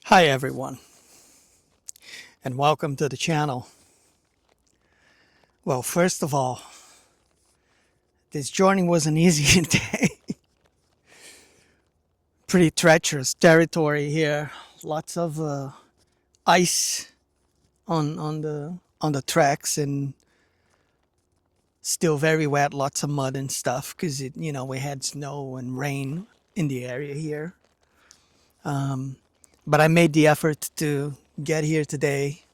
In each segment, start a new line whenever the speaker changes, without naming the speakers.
Hi everyone, and welcome to the channel. Well, first of all, this journey wasn't easy today. Pretty treacherous territory here. Lots of ice on the tracks, and still very wet. Lots of mud and stuff because we had snow and rain in the area here. But I made the effort to get here today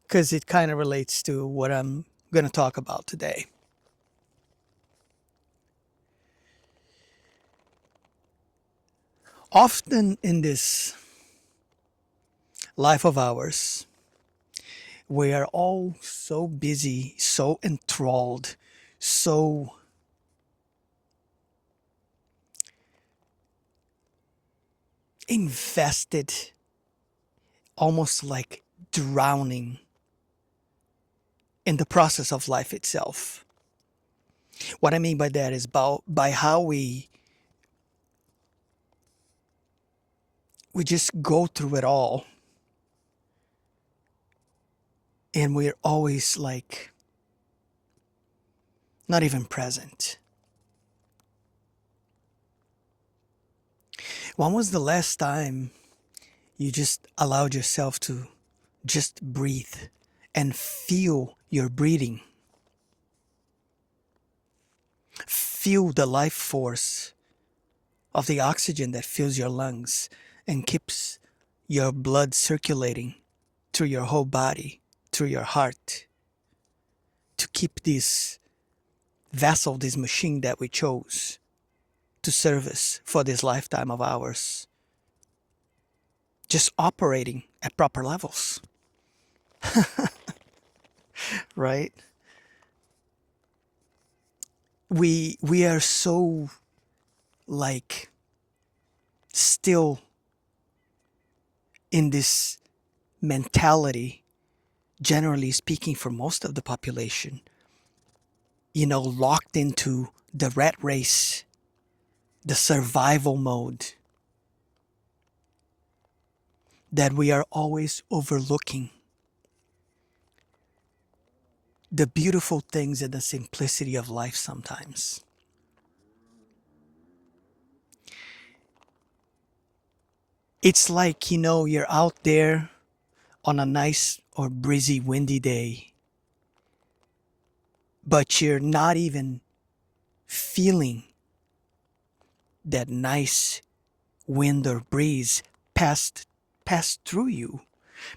because it kind of relates to what I'm going to talk about today. Often in this life of ours, we are all so busy, so enthralled, so invested, almost like drowning in the process of life itself. What I mean by that is by how we just go through it all, and we're always like not even present. When was the last time you just allowed yourself to just breathe and feel your breathing? Feel the life force of the oxygen that fills your lungs and keeps your blood circulating through your whole body, through your heart, to keep this vessel, this machine that we chose to service for this lifetime of ours, just operating at proper levels, right? We are so like still in this mentality, generally speaking, for most of the population, locked into the rat race, the survival mode, that we are always overlooking the beautiful things and the simplicity of life sometimes. It's like, you're out there on a nice or breezy, windy day, but you're not even feeling that nice wind or breeze pass through you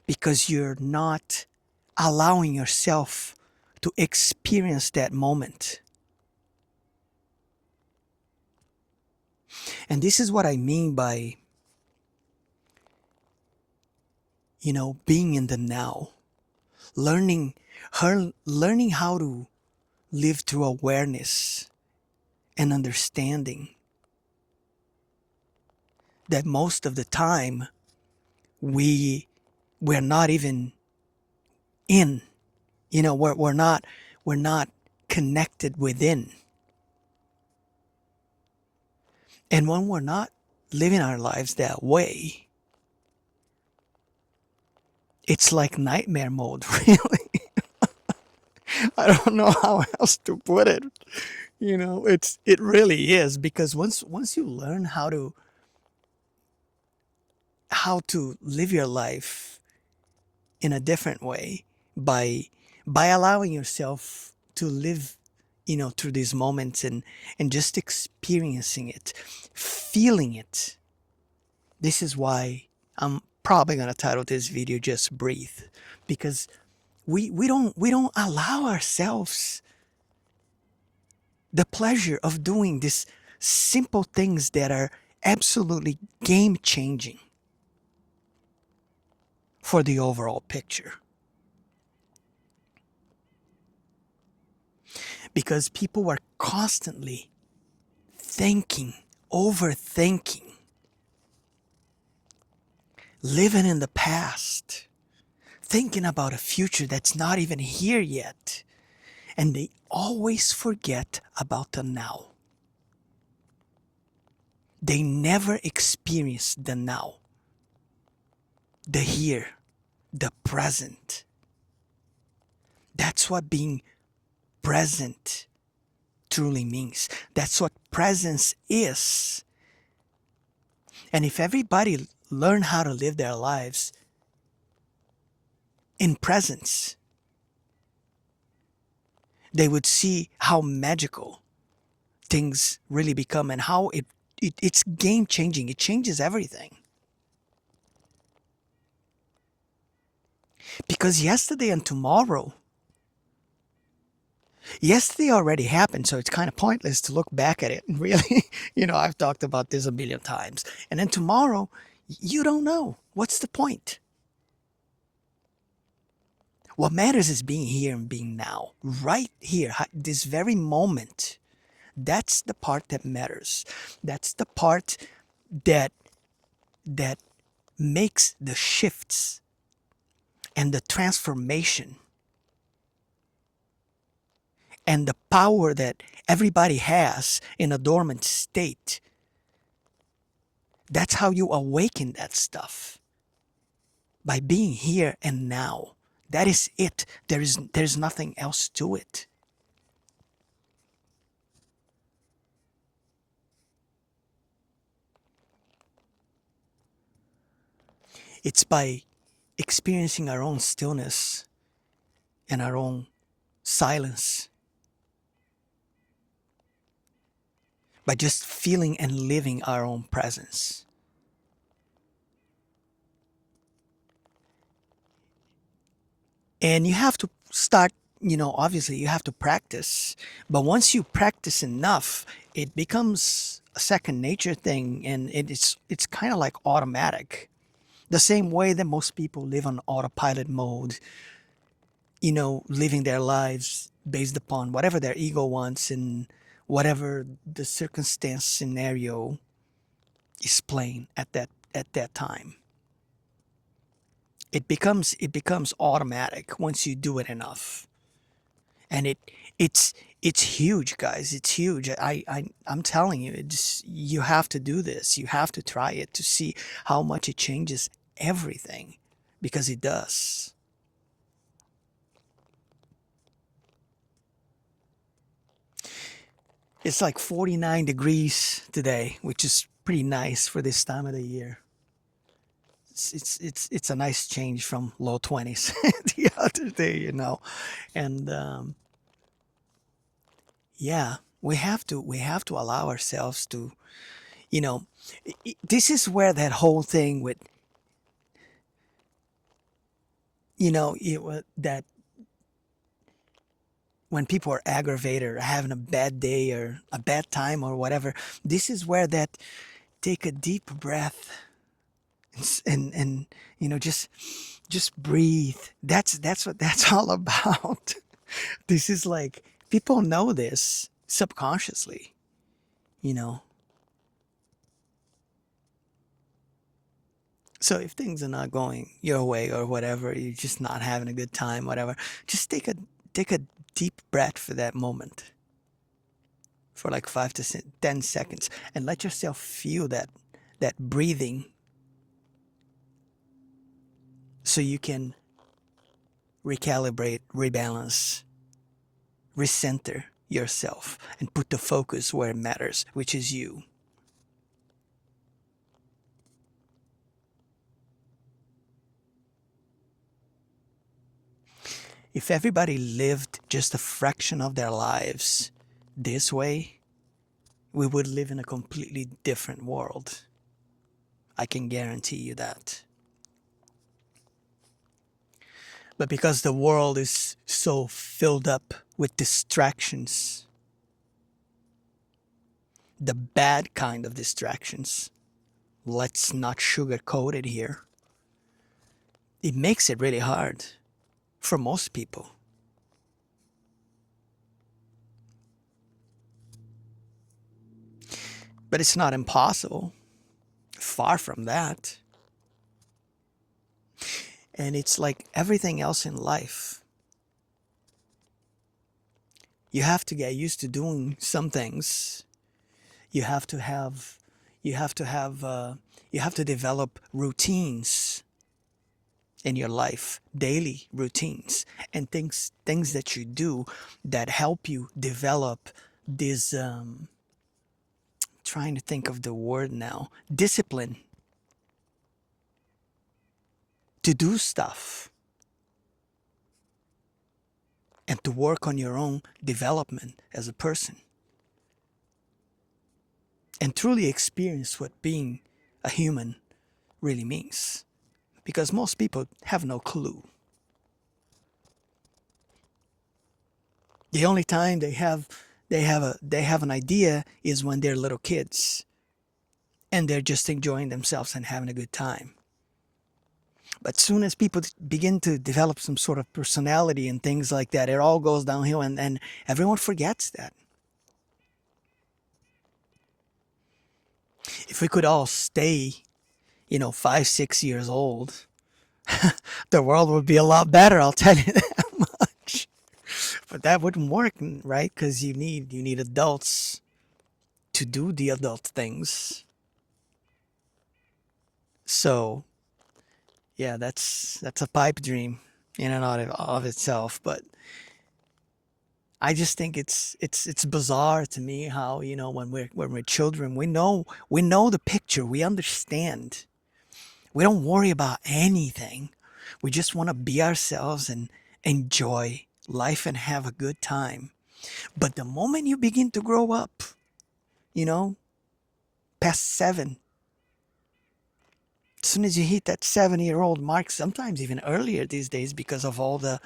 because you're not allowing yourself to experience that moment. And this is what I mean by, being in the now, learning learning how to live through awareness and understanding that most of the time we're not even in, we're not connected within. And when we're not living our lives that way, it's like nightmare mode, really. I don't know how else to put it. It really is, because once you learn how to live your life in a different way, by allowing yourself to live, through these moments, and just experiencing it, feeling it. This is why I'm probably going to title this video Just Breathe, because we don't allow ourselves the pleasure of doing these simple things that are absolutely game changing for the overall picture. Because people are constantly thinking, overthinking, living in the past, thinking about a future that's not even here yet. And they always forget about the now. they never experience the now, the here, the present. That's what being present truly means. That's what presence is. And if everybody learn how to live their lives in presence, they would see how magical things really become and how it's game changing. It changes everything. Because yesterday and tomorrow, yesterday already happened, so it's kind of pointless to look back at it. And really, I've talked about this a million times. And then tomorrow, you don't know. What's the point? What matters is being here and being now, right here, this very moment. That's the part that matters. That's the part that that makes the shifts and the transformation and the power that everybody has in a dormant state. That's how you awaken that stuff. By being here and now. That is it. There's nothing else to it. It's by experiencing our own stillness and our own silence. By just feeling and living our own presence. And you have to start, obviously you have to practice. But once you practice enough, it becomes a second nature thing, and it's kind of like automatic. The same way that most people live on autopilot mode, living their lives based upon whatever their ego wants and whatever the circumstance scenario is playing at that time. It becomes automatic once you do it enough. And it's huge, guys. It's huge. I'm telling you, you have to do this. You have to try it to see how much it changes everything, because it does. It's like 49 degrees today, which is pretty nice for this time of the year. It's a nice change from low 20s the other day, and yeah, we have to allow ourselves to, you know, this is where that whole thing with, that when people are aggravated or having a bad day or a bad time or whatever, this is where that take a deep breath and just breathe. That's what that's all about. This is like, people know this subconsciously, you know. So if things are not going your way or whatever, you're just not having a good time, whatever, just take a deep breath for that moment, for like 10 seconds, and let yourself feel that breathing, so you can recalibrate, rebalance, recenter yourself, and put the focus where it matters, which is you. If everybody lived just a fraction of their lives this way, we would live in a completely different world. I can guarantee you that. But because the world is so filled up with distractions, the bad kind of distractions, let's not sugarcoat it here, it makes it really hard for most people. But it's not impossible. Far from that. And it's like everything else in life. You have to get used to doing some things. You have to have, You have to have you have to develop routines in your life, daily routines, and things that you do that help you develop this trying to think of the word now, discipline to do stuff and to work on your own development as a person and truly experience what being a human really means, because most people have no clue. The only time they have an idea is when they're little kids and they're just enjoying themselves and having a good time. But soon as people begin to develop some sort of personality and things like that, it all goes downhill, and everyone forgets that. If we could all stay, 5, 6 years old, the world would be a lot better, I'll tell you that much. But that wouldn't work, right? Because you need adults to do the adult things. So yeah, that's a pipe dream in and of itself. But I just think it's bizarre to me how, when we're children, we know the picture, we understand. We don't worry about anything. We just want to be ourselves and enjoy life and have a good time. But the moment you begin to grow up, you know, past 7, as soon as you hit that 7-year-old mark, sometimes even earlier these days, because of all the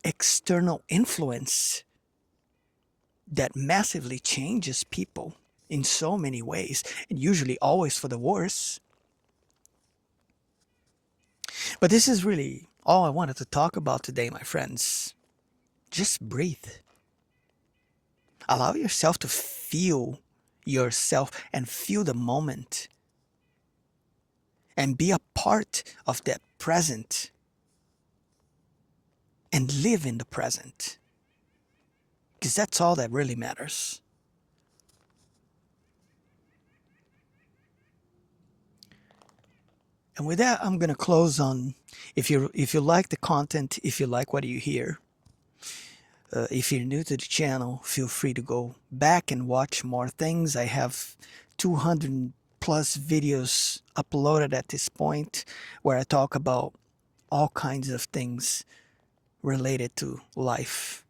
external influence that massively changes people in so many ways, and usually always for the worse. But this is really all I wanted to talk about today, my friends. Just breathe. Allow yourself to feel yourself and feel the moment and be a part of that present and live in the present, because that's all that really matters. And with that, I'm gonna close on, if you like the content, if you like what you hear, if you're new to the channel, feel free to go back and watch more things. I have 200 plus videos uploaded at this point where I talk about all kinds of things related to life.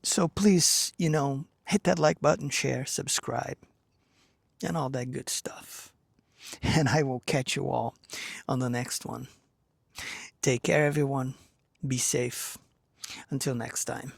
So please, hit that like button, share, subscribe, and all that good stuff. And I will catch you all on the next one. Take care, everyone. Be safe. Until next time.